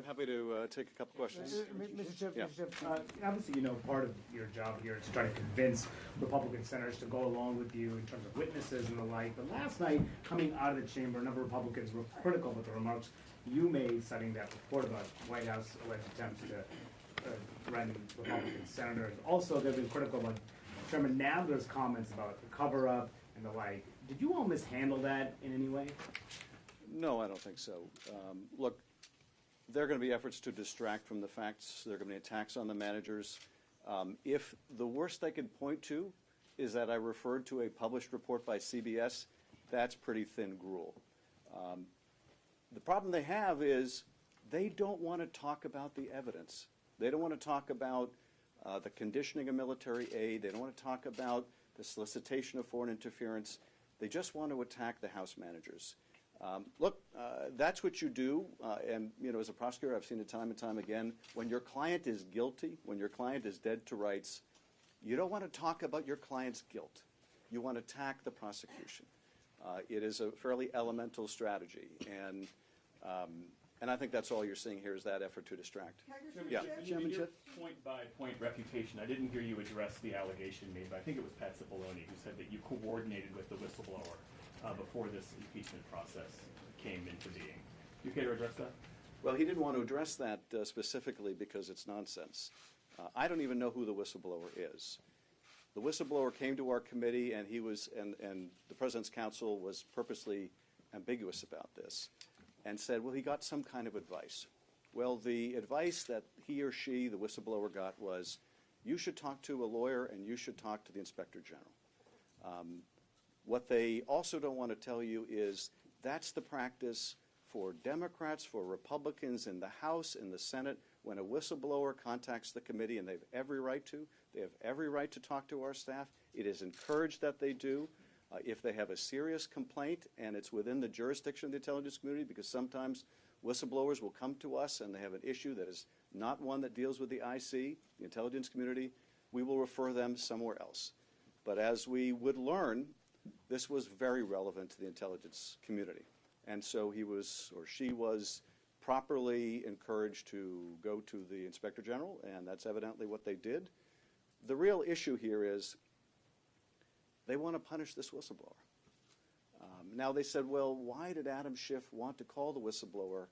happy to take a couple questions. Mr. Schiff, Yeah. Mr. Schiff, obviously, part of your job here is to try to convince Republican senators to go along with you in terms of witnesses and the like. But last night, coming out of the chamber, a number of Republicans were critical of the remarks you made, citing that report about White House alleged attempts to threaten Republican senators. Also, they've been critical about Chairman Nadler's comments about the cover-up and the like. Did you all mishandle that in any way? No, I don't think so. Look, there are going to be efforts to distract from the facts. There are going to be attacks on the managers. If the worst I could point to is that I referred to a published report by CBS, that's pretty thin gruel. The problem they have is they don't want to talk about the evidence. They don't want to talk about the conditioning of military aid. They don't want to talk about the solicitation of foreign interference. They just want to attack the House managers. Look, that's what you do, and as a prosecutor, I've seen it time and time again. When your client is guilty, when your client is dead to rights, you don't want to talk about your client's guilt. You want to attack the prosecution. It is a fairly elemental strategy, and I think that's all you're seeing here is that effort to distract. Yeah, Chairman Schiff. Point-by-point refutation, I didn't hear you address the allegation made by, I think it was Pat Cipollone, who said that you coordinated with the whistleblower before this impeachment process came into being. Do you care to address that? Well, he didn't want to address that specifically because it's nonsense. I don't even know who the whistleblower is. The whistleblower came to our committee, and and the President's counsel was purposely ambiguous about this, and said, well, he got some kind of advice. Well, the advice that he or she, the whistleblower, got was, you should talk to a lawyer and you should talk to the Inspector General. What they also don't want to tell you is that's the practice for Democrats, for Republicans in the House, in the Senate. When a whistleblower contacts the committee, and they have every right to talk to our staff, it is encouraged that they do. If they have a serious complaint and it's within the jurisdiction of the intelligence community, because sometimes whistleblowers will come to us and they have an issue that is not one that deals with the IC, the intelligence community, we will refer them somewhere else. But as we would learn, this was very relevant to the intelligence community. And so he was, or she was, properly encouraged to go to the Inspector General, and that's evidently what they did. The real issue here is they want to punish this whistleblower. Now they said, well, why did Adam Schiff want to call the whistleblower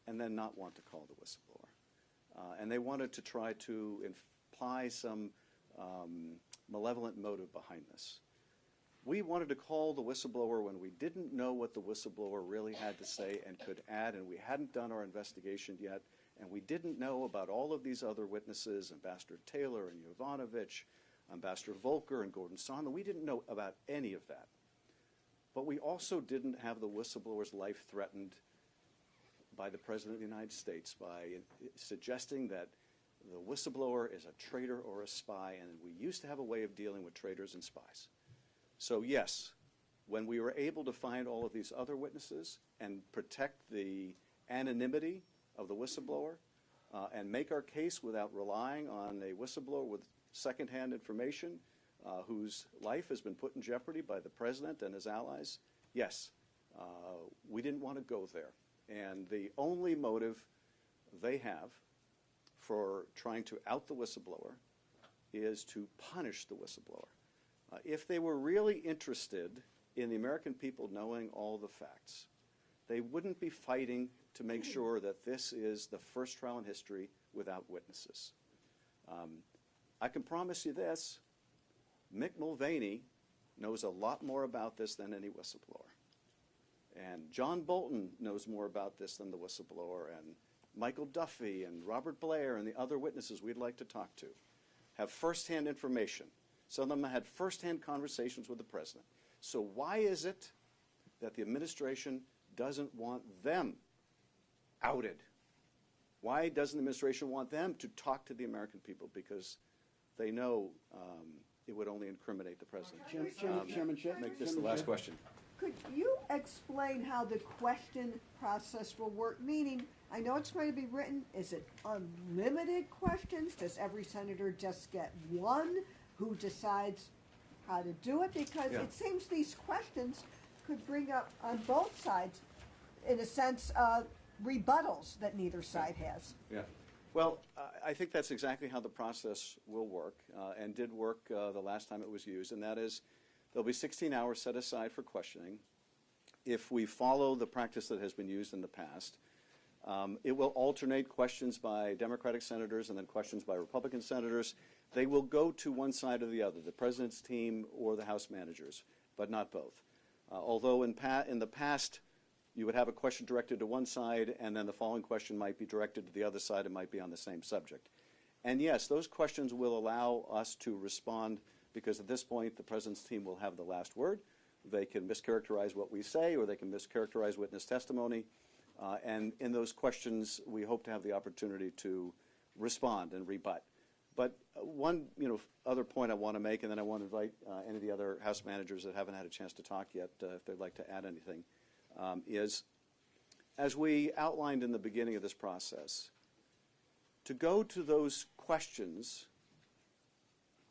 and then not want to call the whistleblower? And they wanted to try to imply some malevolent motive behind this. We wanted to call the whistleblower when we didn't know what the whistleblower really had to say and could add, and we hadn't done our investigation yet, and we didn't know about all of these other witnesses, Ambassador Taylor and Yovanovitch, Ambassador Volker and Gordon Sondland. We didn't know about any of that. But we also didn't have the whistleblower's life threatened by the President of the United States by suggesting that the whistleblower is a traitor or a spy, and we used to have a way of dealing with traitors and spies. So yes, when we were able to find all of these other witnesses and protect the anonymity of the whistleblower and make our case without relying on a whistleblower with secondhand information whose life has been put in jeopardy by the President and his allies, yes, we didn't want to go there. And the only motive they have for trying to out the whistleblower is to punish the whistleblower. If they were really interested in the American people knowing all the facts, they wouldn't be fighting to make sure that this is the first trial in history without witnesses. I can promise you this, Mick Mulvaney knows a lot more about this than any whistleblower. And John Bolton knows more about this than the whistleblower, and Michael Duffy and Robert Blair and the other witnesses we'd like to talk to have firsthand information. Some of them had firsthand conversations with the President. So why is it that the administration doesn't want them outed? Why doesn't the administration want them to talk to the American people? Because they know it would only incriminate the President. Chairman Schiff? Make this the last question. Could you explain how the question process will work? Meaning, I know it's going to be written. Is it unlimited questions? Does every senator just get one? Who decides how to do it? Because it seems these questions could bring up on both sides, in a sense, rebuttals that neither side has. Yeah. Well, I think that's exactly how the process will work, and did work the last time it was used, and that is there'll be 16 hours set aside for questioning. If we follow the practice that has been used in the past, it will alternate questions by Democratic senators and then questions by Republican senators. They will go to one side or the other, the president's team or the House managers, but not both. Although in the past, you would have a question directed to one side, and then the following question might be directed to the other side. It might be on the same subject. And yes, those questions will allow us to respond, because at this point, the president's team will have the last word. They can mischaracterize what we say, or they can mischaracterize witness testimony. And in those questions, we hope to have the opportunity to respond and rebut. But one other point I want to make, and then I want to invite any of the other House managers that haven't had a chance to talk yet, if they'd like to add anything, is, as we outlined in the beginning of this process, to go to those questions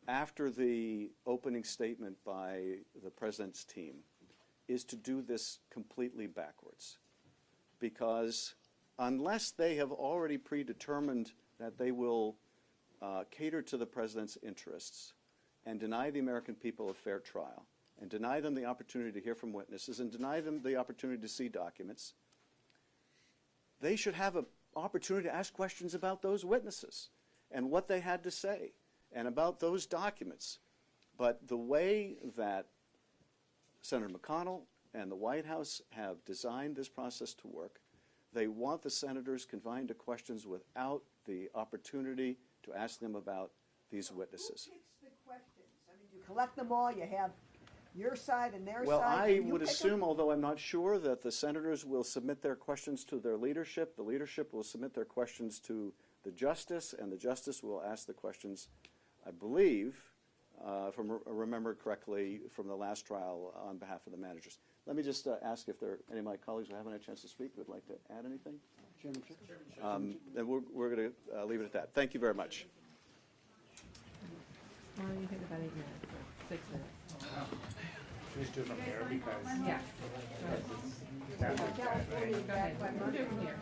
after the opening statement by the president's team is to do this completely backwards. Because unless they have already predetermined that they will cater to the president's interests and deny the American people a fair trial, and deny them the opportunity to hear from witnesses, and deny them the opportunity to see documents, they should have an opportunity to ask questions about those witnesses and what they had to say and about those documents. But the way that Senator McConnell and the White House have designed this process to work, they want the senators confined to questions without the opportunity to ask them about these witnesses. Who picks the questions? I mean, you collect them all, you have your side and their Well, side. I and you would pick assume, them? although I'm not sure, that the senators will submit their questions to their leadership. The leadership will submit their questions to the justice, and the justice will ask the questions, I believe, if I remember correctly, from the last trial on behalf of the managers. Let me just ask if there are any of my colleagues who haven't had a chance to speak would like to add anything. Chairman Schiff? Then we're going to leave it at that. Thank you very much. Well, you take about 8 minutes, or 6 minutes. Just do it from there because Yeah. that like that, right? Go ahead. We'll do it from here.